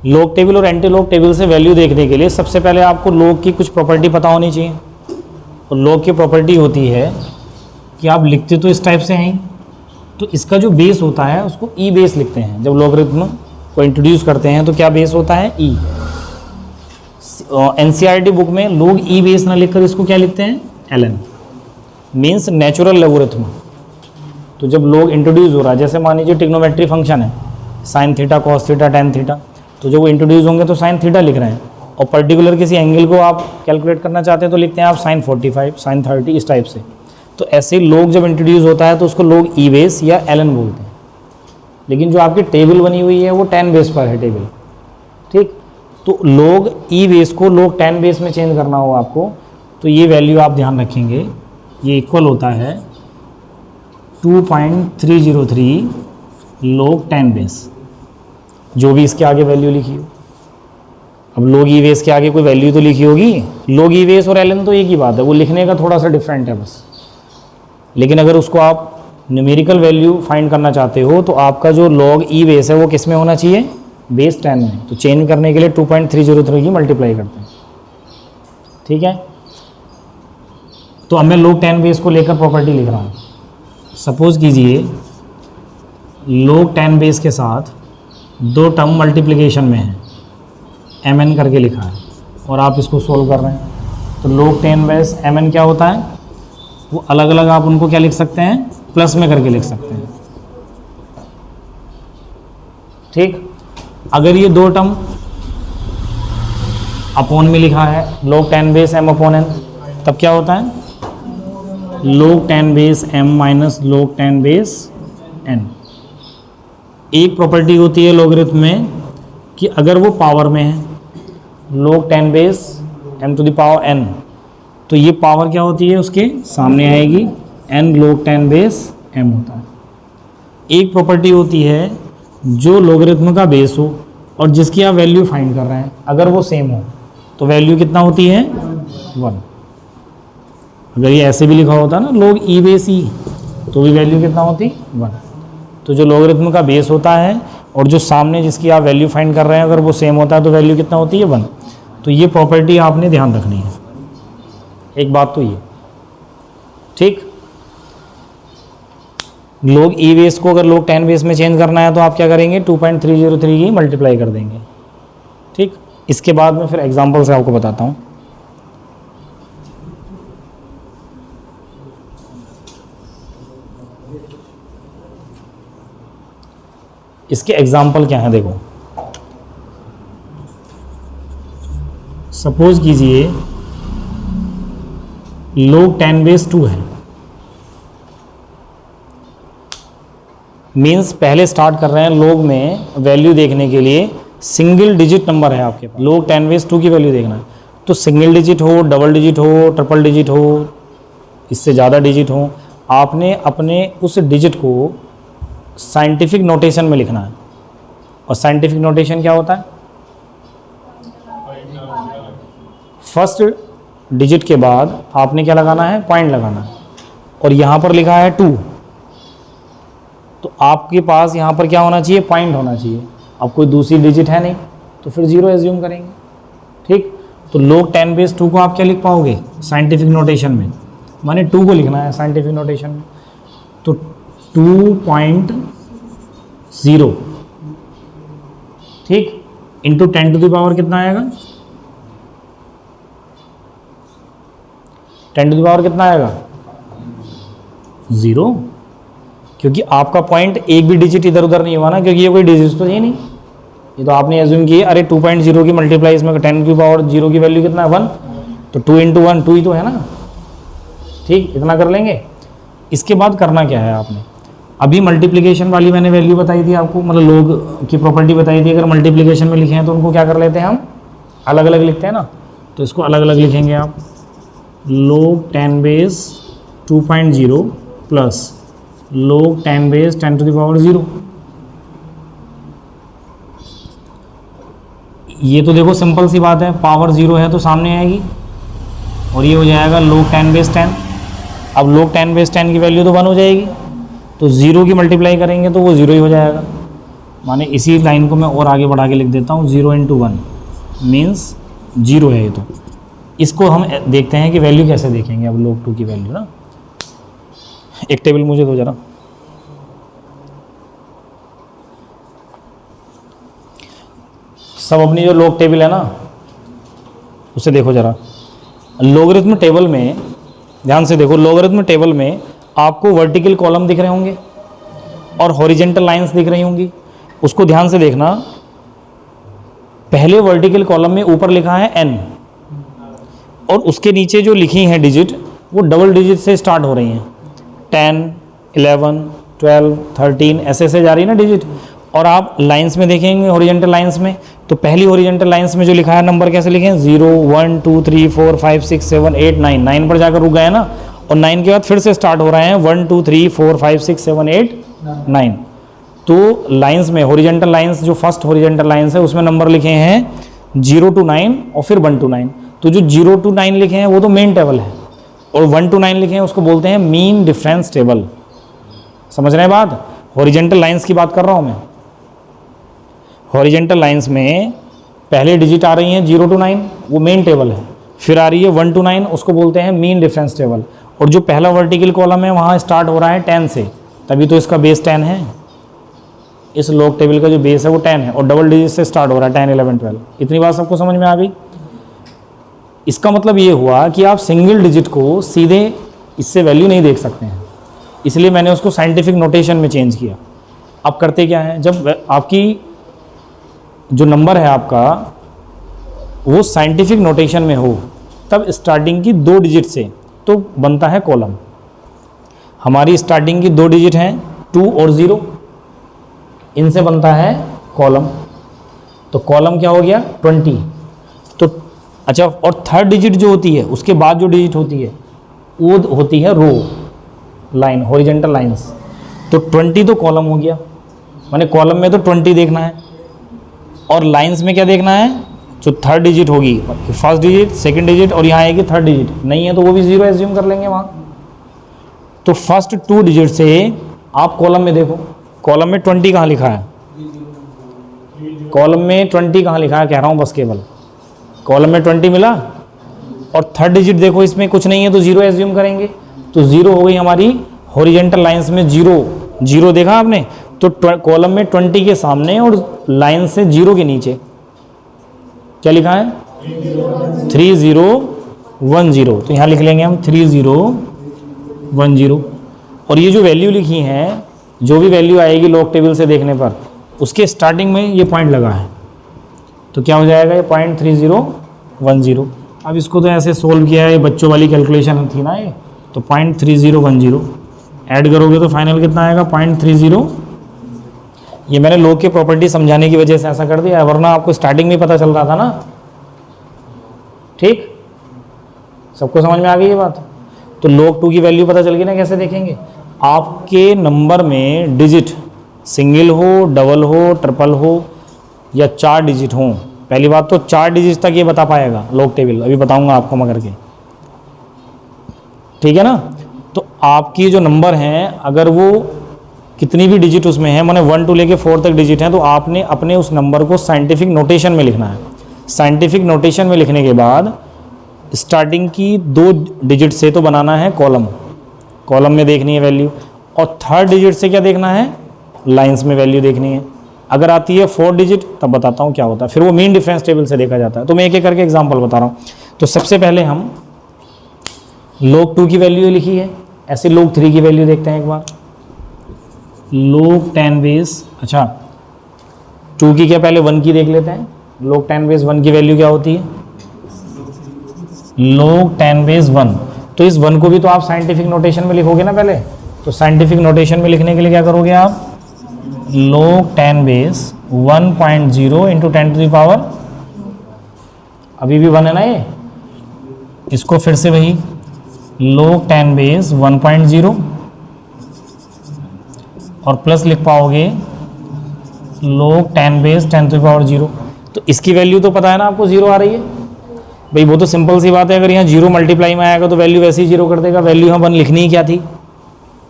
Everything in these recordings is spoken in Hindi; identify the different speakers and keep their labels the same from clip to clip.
Speaker 1: लॉग टेबल और एंटी लॉग टेबल से वैल्यू देखने के लिए सबसे पहले आपको लॉग की कुछ प्रॉपर्टी पता होनी चाहिए। और लॉग की प्रॉपर्टी होती है कि आप लिखते तो इस टाइप से हैं, तो इसका जो बेस होता है उसको ई बेस लिखते हैं। जब लॉगरिथम को इंट्रोड्यूस करते हैं तो क्या बेस होता है? ई। एनसीईआरटी बुक में लोग ई बेस ना लिखकर इसको क्या लिखते हैं? L n, means natural logarithm. तो जब लोग इंट्रोड्यूस हो रहा है, जैसे मान लीजिए ट्रिग्नोमेट्री फंक्शन है, sine theta, cos theta, tan theta, तो जब वो इंट्रोड्यूस होंगे तो साइन थीटा लिख रहे हैं, और पर्टिकुलर किसी एंगल को आप कैलकुलेट करना चाहते हैं तो लिखते हैं आप साइन 45, साइन 30, इस टाइप से। तो ऐसे लोग जब इंट्रोड्यूस होता है तो उसको लोग ई बेस या एलएन बोलते हैं। लेकिन जो आपकी टेबल बनी हुई है वो 10 बेस पर है टेबल, ठीक। तो लोग ई बेस को लोग 10 बेस में चेंज करना हो आपको, तो ये वैल्यू आप ध्यान रखेंगे, ये इक्वल होता है 2.303 लोग 10 बेस, जो भी इसके आगे वैल्यू लिखी हो। अब लोग ई बेस के आगे कोई वैल्यू तो लिखी होगी। लोग ई बेस और एलएन तो एक ही बात है, वो लिखने का थोड़ा सा डिफरेंट है बस। लेकिन अगर उसको आप न्यूमेरिकल वैल्यू फाइंड करना चाहते हो तो आपका जो लॉग ई बेस है वो किस में होना चाहिए? बेस 10 में। तो चेंज करने के लिए 2.303 की मल्टीप्लाई करते हैं, ठीक है। तो अब मैं log 10 बेस को लेकर प्रॉपर्टी लिख रहा हूँ। सपोज कीजिए log 10 बेस के साथ दो टर्म मल्टीप्लिकेशन में है, mn करके लिखा है, और आप इसको सोल्व कर रहे हैं। तो log 10 बेस mn क्या होता है? वो अलग अलग आप उनको क्या लिख सकते हैं? प्लस में करके लिख सकते हैं, ठीक। अगर ये दो टर्म अपॉन में लिखा है log 10 base m upon n, तब क्या होता है? log 10 base m minus log 10 base n। एक प्रॉपर्टी होती है लॉगरिथम में कि अगर वो पावर में है, log 10 base m to the power n, तो ये पावर क्या होती है? उसके सामने आएगी, n log 10 बेस m होता है। एक प्रॉपर्टी होती है जो लॉगरिथम का बेस हो और जिसकी आप वैल्यू फाइंड कर रहे हैं, अगर वो सेम हो तो वैल्यू कितना होती है? 1। अगर ये ऐसे भी लिखा होता ना log ई बेस ई, तो भी वैल्यू कितना होती? 1। तो जो लॉगरिथम का बेस होता है और जो सामने जिसकी आप वैल्यू फाइंड कर रहे हैं, अगर वो सेम होता है तो वैल्यू कितना होती है? 1। तो ये प्रॉपर्टी आपने ध्यान रखनी है। एक बात तो ये, ठीक। log ई बेस को अगर log 10 बेस में चेंज करना है तो आप क्या करेंगे? 2.303 की मल्टीप्लाई कर देंगे, ठीक। इसके बाद में फिर एग्जांपल से आपको बताता हूँ। इसके एग्जाम्पल क्या है देखो। सपोज कीजिए log 10 बेस 2 है, मीन्स पहले स्टार्ट कर रहे हैं log में वैल्यू देखने के लिए, सिंगल डिजिट नंबर है आपके पास, log 10 बेस 2 की वैल्यू देखना है। तो सिंगल डिजिट हो, डबल डिजिट हो, ट्रिपल डिजिट हो, इससे ज़्यादा डिजिट हो, आपने अपने उस डिजिट को साइंटिफिक नोटेशन में लिखना है। और साइंटिफिक नोटेशन क्या होता है? फर्स्ट डिजिट के बाद आपने क्या लगाना है? पॉइंट लगाना है। और यहाँ पर लिखा है 2, तो आपके पास यहाँ पर क्या होना चाहिए? पॉइंट होना चाहिए। अब कोई दूसरी डिजिट है नहीं तो फिर 0 एज्यूम करेंगे, ठीक। तो log 10 बेस 2 को आप क्या लिख पाओगे? साइंटिफिक नोटेशन में, माने 2 को लिखना है साइंटिफिक नोटेशन में। तो 2.0, ठीक, इंटू 10 टू द पावर कितना आएगा? 10 टू द पावर कितना आएगा? 0, क्योंकि आपका पॉइंट एक भी डिजिट इधर उधर नहीं हुआ ना, क्योंकि ये कोई डिजिट तो है नहीं। ये तो आपने एज्यूम किया, अरे 2.0 की मल्टीप्लाई इसमें 10 की पावर 0 की वैल्यू कितना है? 1। तो 2 इंटू 1 2 ही तो है ना, ठीक। इतना कर लेंगे। इसके बाद करना क्या है आपने? अभी मल्टीप्लिकेशन वाली मैंने वैल्यू बताई थी आपको, मतलब log की प्रॉपर्टी बताई थी। अगर मल्टीप्लिकेशन में लिखे हैं तो उनको क्या कर लेते हैं हम? अलग अलग लिखते हैं ना, तो इसको अलग अलग लिखेंगे आप। log 10 base 2.0 plus log 10 base 10 to the power 0। ये तो देखो सिंपल सी बात है, पावर 0 है तो सामने आएगी, और ये हो जाएगा log 10 बेस 10। अब log 10 बेस 10 की वैल्यू तो 1 हो जाएगी, तो 0 की मल्टीप्लाई करेंगे तो वो 0 ही हो जाएगा। माने इसी लाइन को मैं और आगे बढ़ा के लिख देता हूँ, 0 × 1 मीन्स 0 है ये। तो इसको हम देखते हैं कि वैल्यू कैसे देखेंगे अब log 2 की वैल्यू ना। एक टेबल मुझे दो जरा। सब अपनी जो log टेबल है ना उसे देखो जरा। लॉगरिथम टेबल में ध्यान से देखो, लॉगरिथम टेबल में आपको वर्टिकल कॉलम दिख रहे होंगे और हॉरिजेंटल लाइंस दिख रही होंगी। उसको ध्यान से देखना। पहले वर्टिकल कॉलम में ऊपर लिखा है n और उसके नीचे जो लिखी हैं डिजिट वो डबल डिजिट से स्टार्ट हो रही हैं। 10, 11, 12, 13 ऐसे ऐसे जा रही है ना डिजिट। और आप लाइंस में देखेंगे हॉरिजेंटल लाइंस में, तो पहली हॉरिजेंटल लाइंस में जो लिखा है नंबर कैसे लिखे हैं, 0, 1, 2, 3, 4, 5, 6, 7, 8, 9। 9 पर जाकर रुक गए ना, और 9 के बाद फिर से स्टार्ट हो रहे हैं 1, 2, 3, 4, 5, 6, 7, 8, 9। तो लाइंस में हॉरिजेंटल लाइंस जो फर्स्ट हॉरिजेंटल लाइंस है उसमें नंबर लिखे हैं 0 to 9 और फिर 1 to 9। तो जो 0 to 9 लिखे हैं वो तो मेन टेबल है, और 1 to 9 लिखे हैं उसको बोलते हैं मीन डिफरेंस टेबल। समझ रहे हैं बात? हॉरिजेंटल लाइंस की बात कर रहा हूँ मैं। हॉरिजेंटल लाइंस में पहले डिजिट आ रही हैं 0 to 9, वो मेन टेबल है। फिर आ रही है 1 to 9, उसको बोलते हैं मीन डिफरेंस टेबल। और जो पहला वर्टिकल कॉलम है वहाँ स्टार्ट हो रहा है 10 से, तभी तो इसका बेस 10 है। इस लॉग टेबल का जो बेस है वो 10 है और डबल डिजिट से स्टार्ट हो रहा है 10, 11, 12। इतनी बात सबको समझ में आ गई? इसका मतलब ये हुआ कि आप सिंगल डिजिट को सीधे इससे वैल्यू नहीं देख सकते हैं, इसलिए मैंने उसको साइंटिफिक नोटेशन में चेंज किया। अब करते क्या है, जब आपकी जो नंबर है आपका वो साइंटिफिक नोटेशन में हो तब स्टार्टिंग की 2 डिजिट से तो बनता है कॉलम। हमारी स्टार्टिंग की 2 डिजिट हैं 2 और 0, इनसे बनता है कॉलम। तो कॉलम क्या हो गया 20। तो अच्छा, और थर्ड डिजिट जो होती है उसके बाद जो डिजिट होती है वो होती है रो लाइन, हॉरिजेंटल लाइंस। तो 20 तो कॉलम हो गया, माने कॉलम में तो 20 देखना है, और लाइंस में क्या देखना है, जो थर्ड डिजिट होगी, फर्स्ट डिजिट, सेकंड डिजिट, और यहाँ आएगी थर्ड डिजिट। नहीं है तो वो भी 0 एज्यूम कर लेंगे वहाँ। तो फर्स्ट 2 डिजिट से आप कॉलम में देखो, कॉलम में 20 कहाँ लिखा है, कॉलम में 20 कहाँ लिखा है कह रहा हूँ बस, केवल कॉलम में 20 मिला। और थर्ड डिजिट देखो इसमें कुछ नहीं है तो 0 एज्यूम करेंगे, तो 0 हो गई हमारी हॉरिजेंटल लाइंस में 0 देखा आपने। तो कॉलम में 20 के सामने और लाइन से 0 के नीचे क्या लिखा है 3010। तो यहाँ लिख लेंगे हम 3010। और ये जो वैल्यू लिखी है, जो भी वैल्यू आएगी लॉग टेबल से देखने पर, उसके स्टार्टिंग में ये पॉइंट लगा है, तो क्या हो जाएगा ये पॉइंट 3010। अब इसको तो ऐसे सोल्व किया है, ये बच्चों वाली कैलकुलेशन थी ना ये, तो पॉइंट 3010 ऐड करोगे तो फाइनल कितना आएगा 0.30। ये मैंने लॉग की प्रॉपर्टी समझाने की वजह से ऐसा कर दिया, वरना आपको स्टार्टिंग में पता चल रहा था ना। ठीक, सबको समझ में आ गई ये बात? तो log 2 की वैल्यू पता चल गई ना, कैसे देखेंगे। आपके नंबर में डिजिट सिंगल हो, डबल हो, ट्रिपल हो या 4 डिजिट हो, पहली बात तो 4 डिजिट तक ये बता पाएगा log टेबल, अभी बताऊंगा आपको मगर के, ठीक है ना। तो आपकी जो नंबर हैं अगर वो कितनी भी डिजिट उसमें है, माने 1 to लेके 4 तक डिजिट हैं, तो आपने अपने उस नंबर को साइंटिफिक नोटेशन में लिखना है। साइंटिफिक नोटेशन में लिखने के बाद स्टार्टिंग की 2 डिजिट से तो बनाना है कॉलम, कॉलम में देखनी है वैल्यू, और थर्ड डिजिट से क्या देखना है, लाइंस में वैल्यू देखनी है। अगर आती है 4 डिजिट तब बताता हूँ क्या होता है, फिर वो मीन डिफरेंस टेबल से देखा जाता है। तो मैं एक एक करके एग्जाम्पल बता रहा हूँ। तो सबसे पहले हम log 2 की वैल्यू लिखी है, ऐसे log 3 की वैल्यू देखते हैं एक बार। log 10 बेस, अच्छा 2 की क्या पहले 1 की देख लेते हैं। log 10 बेस 1 की वैल्यू क्या होती है, log 10 बेस 1। तो इस 1 को भी तो आप साइंटिफिक नोटेशन में लिखोगे ना पहले, तो साइंटिफिक नोटेशन में लिखने के लिए क्या करोगे आप, log 10 base 1.0 into 10 to the power, अभी भी 1 है ना ये, इसको फिर से वही log 10 बेस 1.0 और प्लस लिख पाओगे log 10 base 10 to the power 0। तो इसकी वैल्यू तो पता है ना आपको 0 आ रही है भाई, वो तो सिंपल सी बात है। अगर यहाँ 0 मल्टीप्लाई में आएगा तो वैल्यू वैसे ही 0 कर देगा। वैल्यू यहाँ 1 लिखनी ही क्या थी,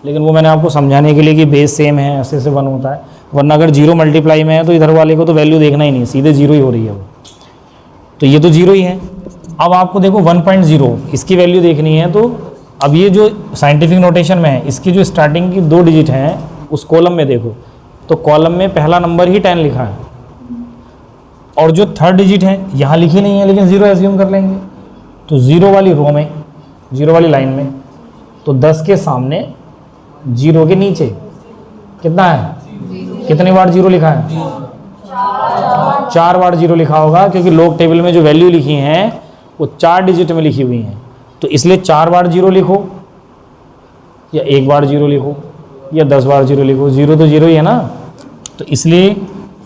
Speaker 1: लेकिन वो मैंने आपको समझाने के लिए कि बेस सेम है, ऐसे से 1 होता है। वरना अगर जीरो मल्टीप्लाई में है तो इधर वाले को तो वैल्यू देखना ही नहीं, सीधे जीरो ही हो रही है वो, तो ये तो जीरो ही है। अब आपको देखो 1.0 इसकी वैल्यू देखनी है, तो अब ये जो साइंटिफिक नोटेशन में है इसकी जो स्टार्टिंग की 2 डिजिट हैं उस कॉलम में देखो, तो कॉलम में पहला नंबर ही 10 लिखा है, और जो थर्ड डिजिट है यहाँ लिखी नहीं है लेकिन जीरो एज्यूम कर लेंगे, तो जीरो वाली रो में, जीरो वाली लाइन में, तो 10 के सामने जीरो के नीचे कितना है, कितनी बार जीरो लिखा है, 4 बार जीरो लिखा होगा, क्योंकि लोग टेबल में जो वैल्यू लिखी हैं वो 4 डिजिट में लिखी हुई हैं, तो इसलिए 4 बार जीरो लिखो या 1 बार जीरो लिखो या 10 बार जीरो लिखो, जीरो तो जीरो ही है ना। तो इसलिए,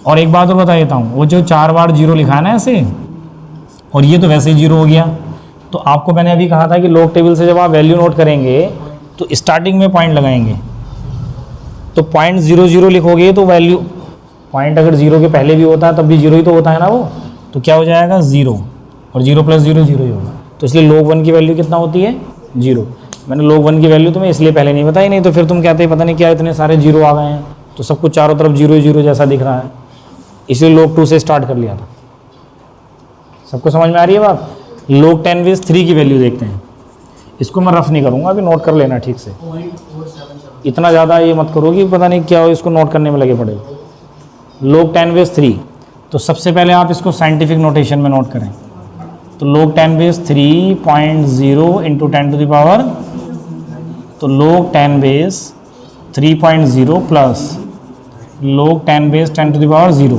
Speaker 1: और एक बात और बता देता हूँ, वो जो 4 बार जीरो लिखा है ना ऐसे, और ये तो वैसे ही जीरो हो गया, तो आपको मैंने अभी कहा था कि लोग टेबल से जब आप वैल्यू नोट करेंगे तो स्टार्टिंग में पॉइंट लगाएंगे, तो 0.00 लिखोगे तो वैल्यू, पॉइंट अगर जीरो के पहले भी होता है तब भी जीरो ही तो होता है ना वो, तो क्या हो जाएगा, जीरो, और 0 + 0 0 ही होगा। तो इसलिए log 1 की वैल्यू कितना होती है, 0। मैंने log 1 की वैल्यू तुम्हें इसलिए पहले नहीं बताई, नहीं तो फिर तुम कहते पता नहीं क्या इतने सारे जीरो आ गए हैं, तो सब कुछ चारों तरफ जीरो जीरो जैसा दिख रहा है, इसलिए log 2 से स्टार्ट कर लिया था। सबको समझ में आ रही है बात। log 10 बेस 3 की वैल्यू देखते हैं, इसको मैं रफ नहीं करूँगा, अभी नोट कर लेना ठीक से, इतना ज़्यादा ये मत करो कि पता नहीं क्या हो, इसको नोट करने में लगे पड़े। log 10 बेस 3, तो सबसे पहले आप इसको साइंटिफिक नोटेशन में नोट करें, तो log 10 base 3.0 into 10 to the power, तो log 10 base 3.0 plus log 10 base 10 to the power 0।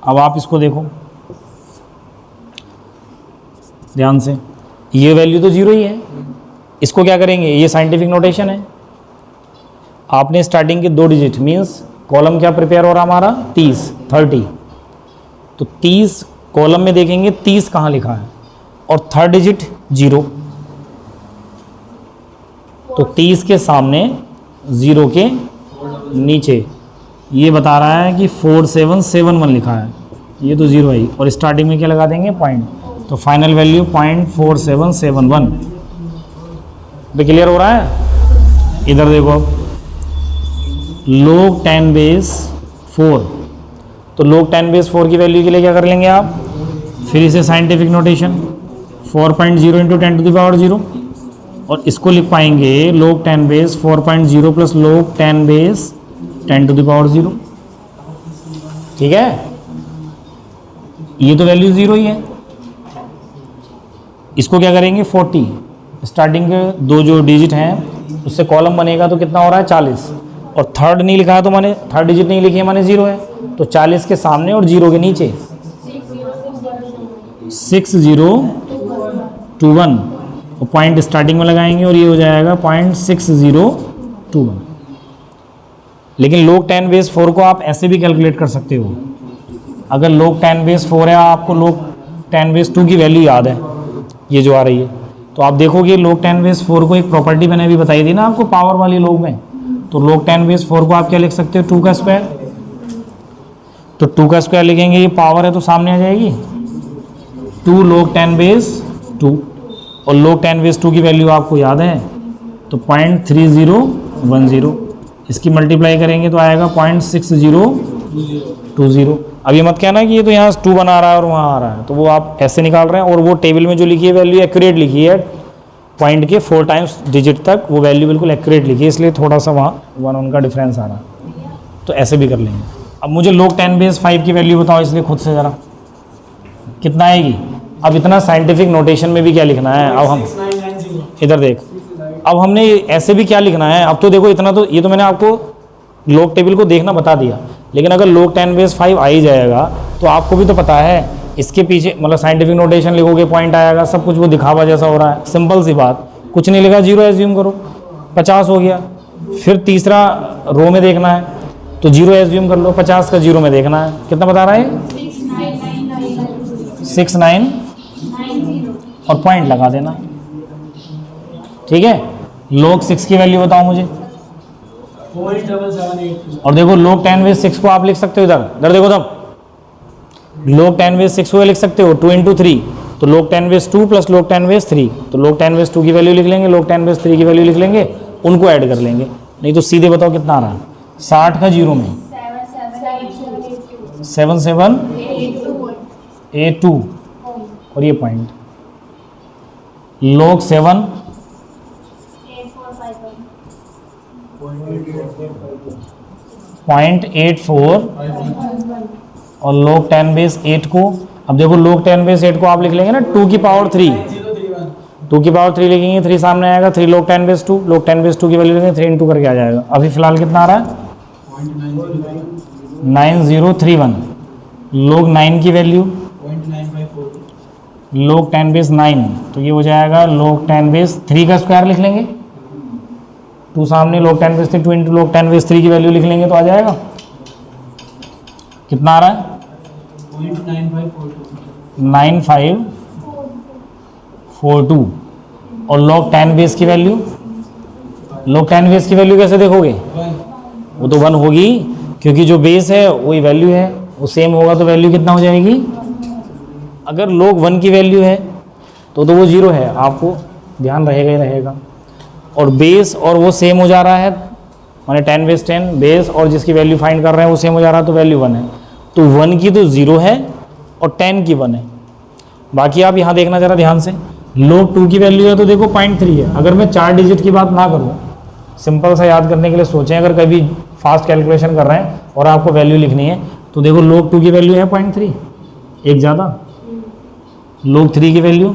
Speaker 1: अब आप इसको देखो ध्यान से, ये वैल्यू तो जीरो ही है, इसको क्या करेंगे, ये साइंटिफिक नोटेशन है, आपने स्टार्टिंग के 2 डिजिट मीन्स कॉलम क्या प्रिपेयर हो रहा हमारा 30, तो 30 कॉलम में देखेंगे 30 कहाँ लिखा है, और थर्ड डिजिट 0, तो 30 के सामने 0 के नीचे ये बता रहा है कि 4771 लिखा है, ये तो 0 है, और स्टार्टिंग में क्या लगा देंगे पॉइंट, तो फाइनल वैल्यू 0.4771। तो क्लियर हो रहा है। इधर देखो अब log 10 बेस 4, तो log 10 बेस 4 की वैल्यू के लिए क्या कर लेंगे आप, फिर इसे scientific notation 4.0 into 10 to the power 0, और इसको लिख पाएंगे log 10 base 4.0 plus log 10 base 10 to the power 0। ठीक है, ये तो वैल्यू 0 ही है, इसको क्या करेंगे 40, स्टार्टिंग के 2 जो डिजिट हैं उससे कॉलम बनेगा, तो कितना हो रहा है 40, और थर्ड नहीं लिखा है तो माने थर्ड डिजिट नहीं लिखी है माने 0 है, तो 40 के सामने और 0 के नीचे 6021, और पॉइंट स्टार्टिंग में लगाएंगे और ये हो जाएगा 0.6021। लेकिन log 10 बेस 4 को आप ऐसे भी कैलकुलेट कर सकते हो, अगर log 10 बेस 4 है, आपको log 10 बेस 2 की वैल्यू याद है ये जो आ रही है, तो आप देखोगे log 10 बेस 4 को एक प्रॉपर्टी मैंने अभी बताई थी ना आपको पावर वाली log में, तो log 10 बेस 4 को आप क्या लिख सकते हो 2 का स्क्वायर, तो 2 का स्क्वायर लिखेंगे, ये पावर है तो सामने आ जाएगी 2 log 10 बेस 2, और log 10 बेस 2 की वैल्यू आपको याद है, तो 0.3010, इसकी मल्टीप्लाई करेंगे तो आएगा 0.6020। अब ये मत कहना कि ये तो यहाँ 2 बना रहा है और वहाँ आ रहा है, तो वो आप ऐसे निकाल रहे हैं, और वो टेबल में जो लिखी है वैल्यू एक्यूरेट लिखी है, पॉइंट के 4 टाइम्स डिजिट तक वो वैल्यू बिल्कुल एक्यूरेट लिखी है, इसलिए थोड़ा सा वहाँ 1 उनका डिफरेंस आ रहा है, तो ऐसे भी कर लेंगे। अब मुझे log 10 बेस 5 की वैल्यू बताओ, इसलिए खुद से ज़रा कितना आएगी। अब इतना साइंटिफिक नोटेशन में भी क्या लिखना है, अब हम इधर देख, अब हमने ऐसे भी क्या लिखना है, अब तो देखो इतना तो ये तो मैंने आपको log टेबल को देखना बता दिया, लेकिन अगर log 10 बेस 5 आ ही जाएगा तो आपको भी तो पता है इसके पीछे मतलब साइंटिफिक नोटेशन लिखोगे पॉइंट आएगा, सब कुछ वो दिखावा जैसा हो रहा है, सिंपल सी बात, कुछ नहीं लिखा 0 एज्यूम करो, 50 हो गया, फिर तीसरा रो में देखना है तो 0 एज्यूम कर लो, 50 का 0 में देखना है, कितना बता रहा है 69 और पॉइंट लगा देना। ठीक है, log 6 की वैल्यू बताओ मुझे,
Speaker 2: 0.778।
Speaker 1: और देखो log 10 बेस 6 को आप लिख सकते हो इधर देखो तब, log 10 बेस 6 को लिख सकते हो 2 इंटू 3, तो log 10 base 2 plus log 10 base 3, तो log 10 बेस 2 की वैल्यू लिख लेंगे, log 10 बेस 3 की वैल्यू लिख लेंगे, उनको ऐड कर लेंगे, नहीं तो सीधे बताओ कितना आ रहा है 60 का जीरो में 7782 और ये पॉइंट log 7 0.84 और log 10 बेस 8 को, अब देखो log 10 बेस 8 को आप लिख लेंगे ना 2 की पावर 3, 2 की पावर 3 लिखेंगे, 3 सामने आएगा, 3 log 10 बेस 2, log 10 बेस 2 की वैल्यू लिखेंगे, 3 इंटू करके आ जाएगा। अभी फिलहाल कितना आ रहा है 9031, log 9 की वैल्यू log 10 बेस 9, तो ये हो जाएगा log 10 बेस 3 का स्क्वायर लिख लेंगे, 2 सामने log 10 base 3, 2 into log 10 base 3 की वैल्यू लिख लेंगे तो आ जाएगा, कितना आ रहा है 9542 और log 10 बेस की वैल्यू, log 10 बेस की वैल्यू कैसे देखोगे, वो तो 1 होगी क्योंकि जो बेस है वही वैल्यू है, वो सेम होगा तो वैल्यू कितना हो जाएगी, अगर log 1 की वैल्यू है तो वो 0 है, आपको ध्यान रहेगा ही रहेगा, और बेस और वो सेम हो जा रहा है, माने 10 बेस 10 बेस और जिसकी वैल्यू फाइंड कर रहे हैं वो सेम हो जा रहा है तो वैल्यू 1 है, तो 1 की तो 0 है और 10 की 1 है। बाकी आप यहाँ देखना जरा ध्यान से, log 2 की वैल्यू है तो देखो 0.3 है, अगर मैं 4 डिजिट की बात ना करूँ, सिंपल सा याद करने के लिए सोचें, अगर कभी फास्ट कैलकुलेशन कर रहे हैं और आपको वैल्यू लिखनी है तो देखो log 2 की वैल्यू है 0.3, एक ज़्यादा, log 3 की वैल्यू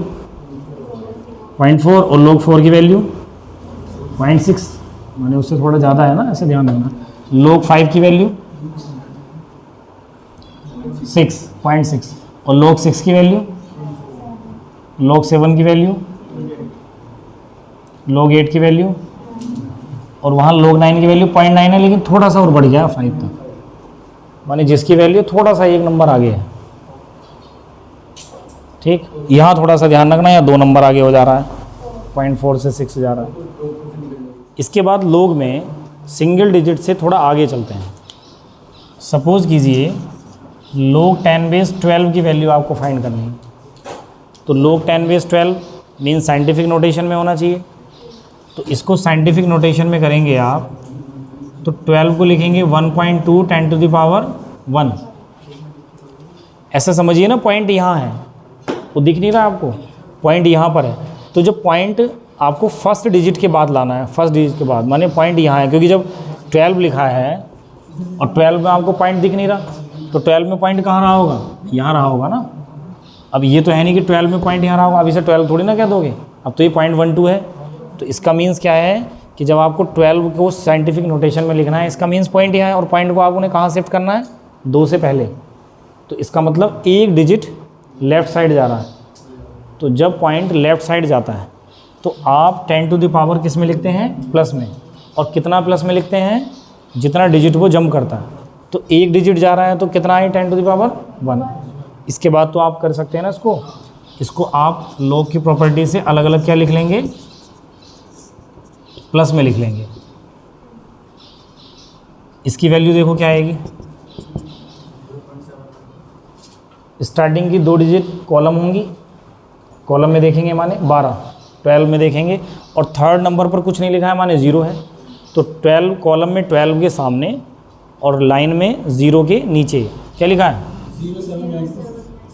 Speaker 1: 0.4 और log 4 की वैल्यू 0.6, माने उससे थोड़ा ज़्यादा है ना, ऐसे ध्यान रखना। log 5 की वैल्यू 6.6 और log 6 की वैल्यू, log 7 की वैल्यू, log 8 की वैल्यू और वहाँ log 9 की वैल्यू 0.9 है, लेकिन थोड़ा सा और बढ़ गया 5 तक, माने जिसकी वैल्यू थोड़ा सा एक नंबर आगे है, ठीक, यहाँ थोड़ा सा ध्यान रखना, यहाँ 2 नंबर आगे हो जा रहा है, 0.4 से 6 जा रहा है। इसके बाद log में सिंगल डिजिट से थोड़ा आगे चलते हैं, सपोज कीजिए log 10 बेस 12 की वैल्यू आपको फाइंड करनी है, तो log 10 base 12 mean scientific notation में होना चाहिए, तो इसको साइंटिफिक नोटेशन में करेंगे आप तो 12 को लिखेंगे 1.2 10 टू द पावर 1, ऐसा समझिए ना, पॉइंट यहाँ है, वो दिख नहीं रहा आपको, पॉइंट यहाँ पर है, तो जो पॉइंट आपको फर्स्ट डिजिट के बाद लाना है, फर्स्ट डिजिट के बाद, माने पॉइंट यहाँ है, क्योंकि जब 12 लिखा है और 12 में आपको पॉइंट दिख नहीं रहा, तो 12 में पॉइंट कहाँ रहा होगा, यहाँ रहा होगा ना। अब ये तो है नहीं कि 12 में पॉइंट यहाँ रहा होगा, अब इसे 12 थोड़ी ना कह दोगे, अब तो ये 0.12 है, तो इसका मीन्स क्या है कि जब आपको 12 को साइंटिफिक नोटेशन में लिखना है, इसका मीन्स पॉइंट यहाँ है, और पॉइंट को आप उन्हें कहाँ शिफ्ट करना है, 2 से पहले, तो इसका मतलब एक डिजिट लेफ़्ट साइड जा रहा है, तो जब पॉइंट लेफ़्ट साइड जाता है तो आप 10 टू द पावर किस में लिखते हैं, प्लस में, और कितना प्लस में लिखते हैं, जितना डिजिट वो जंप करता है, तो एक डिजिट जा रहा है तो कितना है 10 टू द पावर 1। इसके बाद तो आप कर सकते हैं ना, इसको आप log की प्रॉपर्टी से अलग अलग क्या लिख लेंगे, प्लस में लिख लेंगे। इसकी वैल्यू देखो क्या आएगी, स्टार्टिंग की 2 डिजिट कॉलम होंगी, कॉलम में देखेंगे माने 12, 12 में देखेंगे, और थर्ड नंबर पर कुछ नहीं लिखा है माने 0 है, तो 12 कॉलम में 12 के सामने और लाइन में 0 के नीचे क्या लिखा है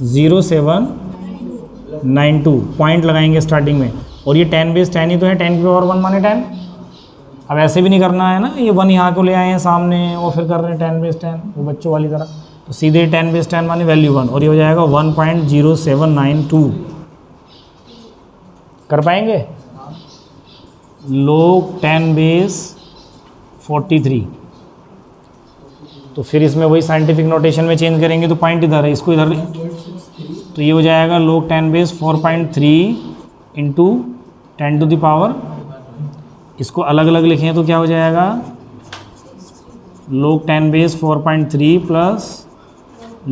Speaker 1: 0792, पॉइंट लगाएंगे स्टार्टिंग में, और ये 10 बेस 10 ही तो है, 10 की पावर 1 माने 10। अब ऐसे भी नहीं करना है ना, ये 1 यहाँ को ले आए हैं सामने और फिर कर रहे हैं 10 बेस 10, वो बच्चों वाली तरह, तो सीधे 10 बेस 10 माने वैल्यू 1, और ये हो जाएगा 1.0792। कर पाएंगे, log 10 बेस 43, तो फिर इसमें वही साइंटिफिक नोटेशन में चेंज करेंगे, तो पॉइंट इधर है, इसको इधर, तो ये हो जाएगा log 10 base 4.3 into 10 to the power, इसको अलग अलग लिखें तो क्या हो जाएगा log 10 base 4.3 plus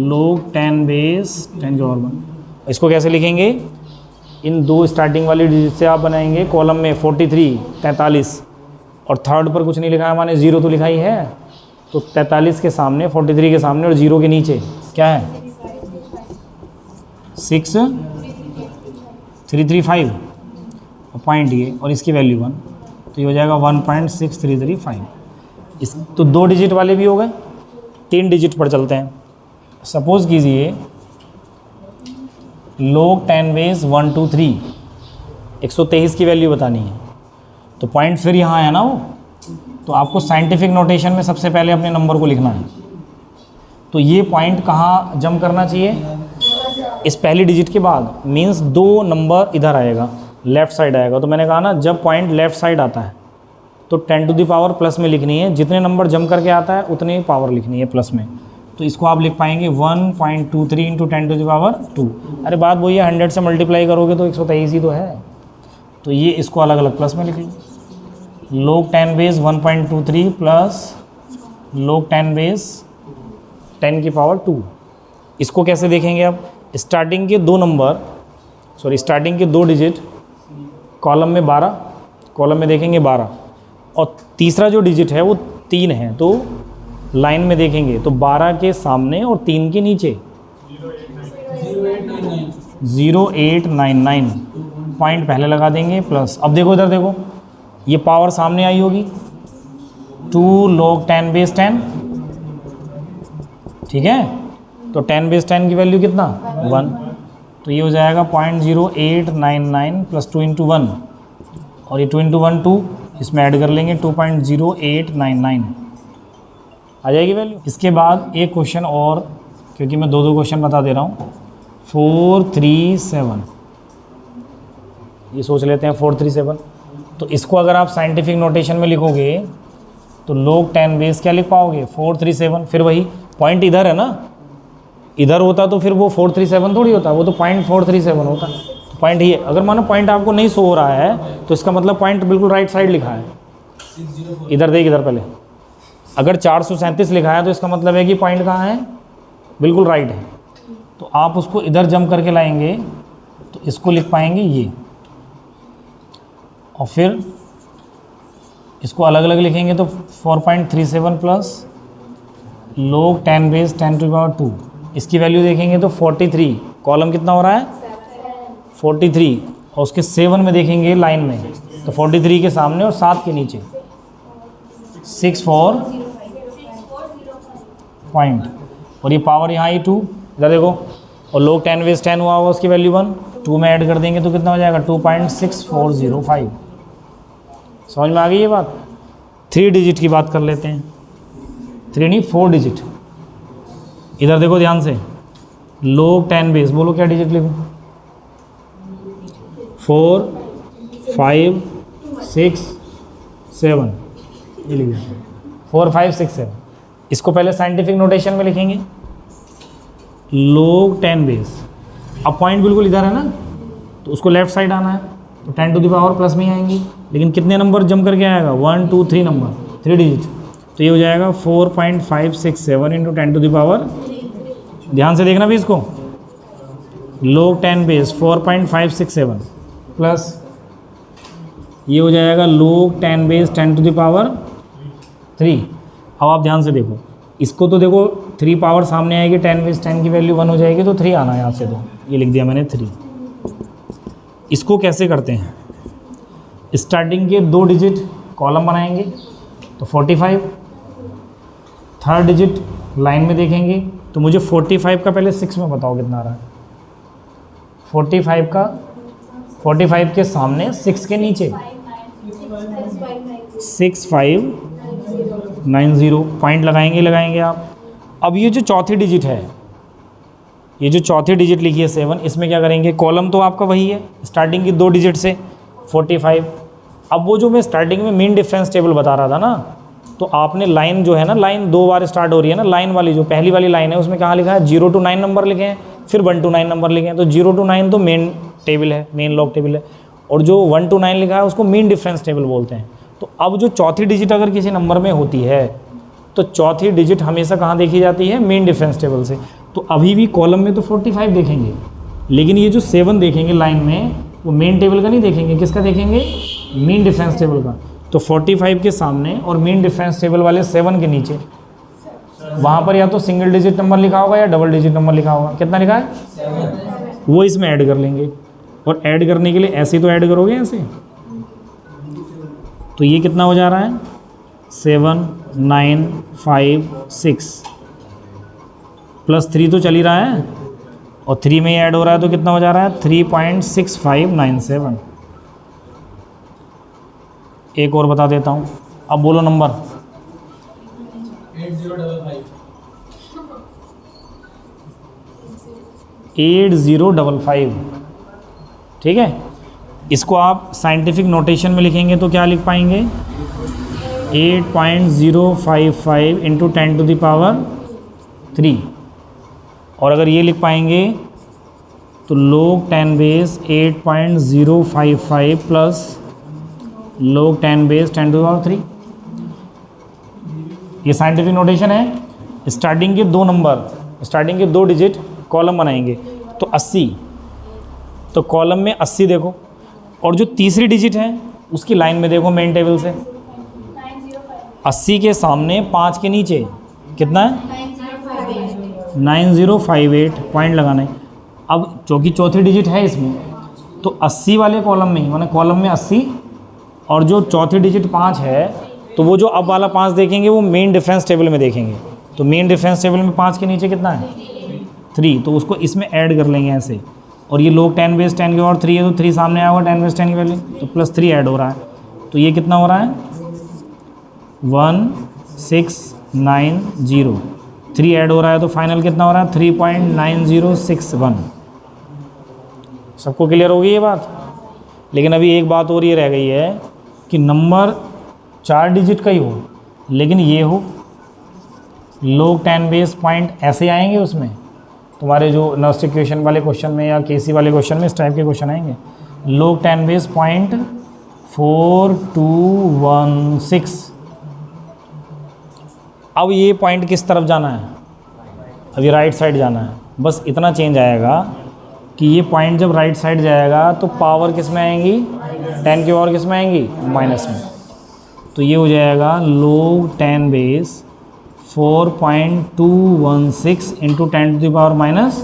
Speaker 1: log 10 base 10 और 1। इसको कैसे लिखेंगे, इन 2 स्टार्टिंग वाली डिजिट से आप बनाएंगे, कॉलम में 43 43, और थर्ड पर कुछ नहीं लिखा है माने 0 तो लिखा ही है, तो 43 के सामने 43 के सामने और 0 के नीचे क्या है 6335 और पॉइंट ये, और इसकी वैल्यू 1, तो ये हो जाएगा 1.6335। इस तो 2 डिजिट वाले भी हो गए, 3 डिजिट पर चलते हैं। सपोज कीजिए log 10 बेस 1 2 3 123 की वैल्यू बतानी है, तो पॉइंट फिर यहाँ है ना वो, तो आपको साइंटिफिक नोटेशन में सबसे पहले अपने नंबर को लिखना है। तो ये पॉइंट कहाँ जंप करना चाहिए, इस पहली डिजिट के बाद, मींस 2 नंबर इधर आएगा, लेफ़्ट साइड आएगा। तो मैंने कहा ना जब पॉइंट लेफ़्ट साइड आता है तो 10 टू द पावर प्लस में लिखनी है, जितने नंबर जंप करके आता है उतनी पावर लिखनी है प्लस में। तो इसको आप लिख पाएंगे 1.23 इंटू 10 टू द पावर 2। अरे बात वही है, 100 से मल्टीप्लाई करोगे तो 123 ही तो है, तो ये इसको अलग अलग प्लस में लिख लो। log 10 base 1.23 plus log 10 base 10 की पावर 2। इसको कैसे देखेंगे आप, स्टार्टिंग के 2 नंबर, स्टार्टिंग के 2 डिजिट कॉलम में 12, कॉलम में देखेंगे 12, और तीसरा जो डिजिट है वो 3 है, तो लाइन में देखेंगे तो 12 के सामने और 3 के नीचे 0899 पॉइंट पहले लगा देंगे प्लस। अब देखो इधर देखो, ये पावर सामने आई होगी 2 log 10 बेस 10, ठीक है। तो 10 बेस 10 की वैल्यू कितना 1, तो ये हो जाएगा 0.0899 प्लस 2 इंटू 1, और ये 2 इंटू 1 2, इसमें ऐड कर लेंगे 2.0899 आ जाएगी वैल्यू। इसके बाद एक क्वेश्चन और, क्योंकि मैं 2 क्वेश्चन बता दे रहा हूँ, 437, ये सोच लेते हैं 437। तो इसको अगर आप साइंटिफिक नोटेशन में लिखोगे तो log 10 बेस क्या लिख पाओगे 437, फिर वही पॉइंट इधर है ना, इधर होता तो फिर वो 437 थोड़ी होता, वो तो पॉइंट 437 होता। तो पॉइंट ये, अगर मानो पॉइंट आपको नहीं शो हो रहा है तो इसका मतलब पॉइंट बिल्कुल राइट साइड लिखा है। इधर देख, इधर पहले, अगर 437 लिखा है तो इसका मतलब है कि पॉइंट कहाँ है, बिल्कुल राइट है। तो आप उसको इधर जंप करके लाएंगे तो इसको लिख पाएंगे ये, और फिर इसको अलग अलग लिखेंगे तो 4.37 plus log 10 base 10 to power 2, इसकी वैल्यू देखेंगे तो 43, कॉलम कितना हो रहा है 43, और उसके 7 में देखेंगे लाइन में तो 43 के सामने और 7 के नीचे 64 पॉइंट, और ये पावर यहाँ आई 2, इधर देखो, और log 10 बेस 10 हुआ होगा उसकी वैल्यू 1, 2 में ऐड कर देंगे तो कितना हो जाएगा 2.6405। समझ में आ गई ये बात। 3 डिजिट की बात कर लेते हैं, 3 नहीं 4 डिजिट। इधर देखो ध्यान से, log 10 बेस, बोलो क्या डिजिट लिखूं, 4 5 6 7, ये लिख दें 4 5 6 7। इसको पहले साइंटिफिक नोटेशन में लिखेंगे log 10 बेस, अब पॉइंट बिल्कुल इधर है ना, तो उसको लेफ्ट साइड आना है, तो 10 टू द पावर प्लस में ही आएंगी, लेकिन कितने नंबर जंप करके आएगा 1 2 3 नंबर, 3 डिजिट, तो ये हो जाएगा 4.567 इंटू 10 टू द पावर, ध्यान से देखना भी इसको, log 10 बेस 4.567 प्लस ये हो जाएगा log 10 base 10 to the power 3। अब आप ध्यान से देखो, इसको तो देखो 3 पावर सामने आएगी, 10 बेस 10 की वैल्यू 1 हो जाएगी, तो 3 आना है यहाँ से, तो ये लिख दिया मैंने 3। इसको कैसे करते हैं, स्टार्टिंग के 2 डिजिट कॉलम बनाएंगे तो 45, थर्ड डिजिट लाइन में देखेंगे तो मुझे 45 का पहले 6 में बताओ कितना आ रहा है, 45 के सामने 6 के नीचे 6590 पॉइंट लगाएंगे आप। अब ये जो चौथी डिजिट है, ये जो चौथी डिजिट लिखी है 7, इसमें क्या करेंगे, कॉलम तो आपका वही है स्टार्टिंग की 2 डिजिट से 45। अब वो जो मैं स्टार्टिंग में मीन डिफरेंस टेबल बता रहा था ना, तो आपने लाइन जो है ना, लाइन 2 बार स्टार्ट हो रही है ना, लाइन वाली जो पहली वाली लाइन है उसमें कहाँ लिखा है 0 to 9 नंबर लिखे हैं, फिर 1 to 9 नंबर लिखे हैं, तो 0 to 9 तो मेन टेबल है, मेन लॉग टेबल है, और जो 1 to 9 लिखा है उसको मीन डिफरेंस टेबल बोलते हैं। तो अब जो चौथी डिजिट अगर किसी नंबर में होती है तो चौथी डिजिट हमेशा कहाँ देखी जाती है, मेन डिफरेंस टेबल से। तो अभी भी कॉलम में तो 45 देखेंगे, लेकिन ये जो 7 देखेंगे लाइन में, वो मेन टेबल का नहीं देखेंगे, किसका देखेंगे, मीन डिफरेंस टेबल का। तो 45 के सामने और मीन डिफरेंस टेबल वाले 7 के नीचे, वहाँ पर या तो सिंगल डिजिट नंबर लिखा होगा या डबल डिजिट नंबर लिखा होगा। कितना लिखा है 7, वो इसमें ऐड कर लेंगे, और ऐड करने के लिए ऐसे ही तो ऐड करोगे ऐसे, तो ये कितना हो जा रहा है 7956 प्लस 3 तो चल ही रहा है और 3 में ही ऐड हो रहा है तो कितना हो जा रहा है 3.6597। एक और बता देता हूँ, अब बोलो नंबर। 8055। ठीक है, इसको आप साइंटिफिक नोटेशन में लिखेंगे तो क्या लिख पाएंगे 8.055 इंटू 10 टू द पावर 3। और अगर ये लिख पाएंगे तो log 10 base 8.055 plus log 10 base 10 to the power 3। ये साइंटिफिक नोटेशन है। स्टार्टिंग के दो नंबर, स्टार्टिंग के 2 डिजिट कॉलम बनाएंगे तो 80, तो कॉलम में 80 देखो, और जो तीसरी डिजिट है उसकी लाइन में देखो मेन टेबल से 80 के सामने 5 के नीचे कितना है 9058 पॉइंट लगाना है। अब चूँकि चौथी डिजिट है इसमें तो 80 वाले कॉलम में ही, माने कॉलम में 80 और जो चौथी डिजिट 5 है तो वो जो अब वाला 5 देखेंगे वो मेन डिफरेंस टेबल में देखेंगे। तो मेन डिफरेंस टेबल में 5 के नीचे कितना है 3, तो उसको इसमें ऐड कर लेंगे ऐसे। और ये log 10 बेस 10 के और 3 है तो 3 सामने आया होगा 10 बेस 10 की वैल्यू, तो प्लस 3 ऐड हो रहा है। तो ये कितना हो रहा है 1690, 3 ऐड हो रहा है तो फाइनल कितना हो रहा है 3.9061। सबको क्लियर होगी ये बात। लेकिन अभी एक बात और ये रह गई है कि नंबर 4 डिजिट का ही हो लेकिन ये हो log 10 बेस पॉइंट ऐसे आएंगे उसमें, तुम्हारे जो नर्स्ट इक्वेशन वाले क्वेश्चन में या केसी वाले क्वेश्चन में इस टाइप के क्वेश्चन आएंगे। log 10 base point 4216। अब ये पॉइंट किस तरफ जाना है, अभी राइट साइड जाना है। बस इतना चेंज आएगा कि ये पॉइंट जब राइट साइड जाएगा तो पावर किस में आएंगी 10 की और किस में आएंगी माइनस में। तो ये हो जाएगा log 10 base 4.216 into 10 to the power minus.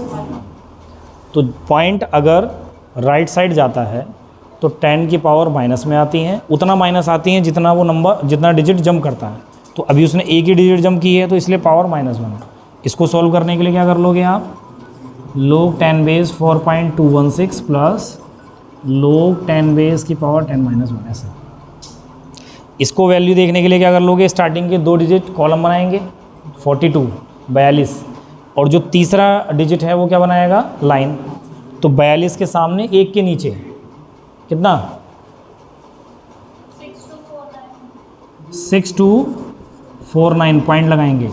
Speaker 1: तो पॉइंट अगर राइट साइड जाता है तो 10 की पावर माइनस में आती हैं, उतना माइनस आती हैं जितना वो नंबर जितना डिजिट जंप करता है। तो अभी उसने एक ही डिजिट जंप की है तो इसलिए पावर माइनस बना। इसको सॉल्व करने के लिए क्या कर लोगे आप log 10 base 4.216 plus log 10 base की पावर 10 माइनस 1 ऐसे। इसको वैल्यू देखने के लिए क्या कर लोगे स्टार्टिंग के 2 डिजिट कॉलम बनाएंगे 42 और जो तीसरा डिजिट है वो क्या बनाएगा लाइन। तो 42 के सामने 1 के नीचे कितना 6249 पॉइंट लगाएंगे।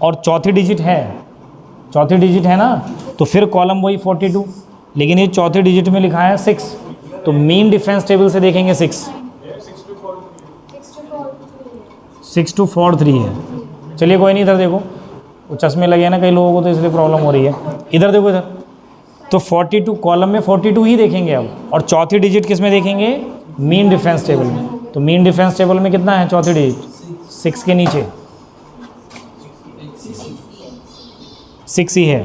Speaker 1: और चौथी डिजिट है ना, तो फिर कॉलम वही 42 लेकिन ये चौथी डिजिट में लिखा है 6, तो मेन डिफरेंस टेबल से देखेंगे 6243 है। चलिए कोई नहीं, इधर देखो वो चश्मे लगे हैं ना कई लोगों को तो इसलिए प्रॉब्लम हो रही है। इधर देखो इधर, तो 42 कॉलम में 42 ही देखेंगे अब, और चौथी डिजिट किस में देखेंगे मीन डिफरेंस टेबल में। तो मीन डिफरेंस टेबल में कितना है चौथी डिजिट 6 के नीचे 6 ही है,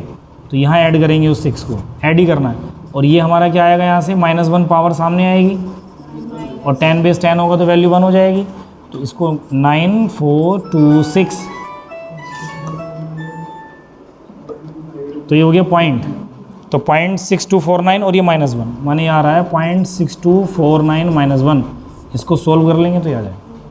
Speaker 1: तो यहाँ ऐड करेंगे उस 6 को, ऐड ही करना है। और ये हमारा क्या आएगा यहाँ से -1 पावर सामने आएगी और 10 बेस 10 होगा तो वैल्यू 1 हो जाएगी। तो इसको 9426, तो ये हो गया पॉइंट। तो 0.6249 और ये -1 माने आ रहा है 0.6249 -1। इसको सोल्व कर लेंगे तो ये आ जाएगा।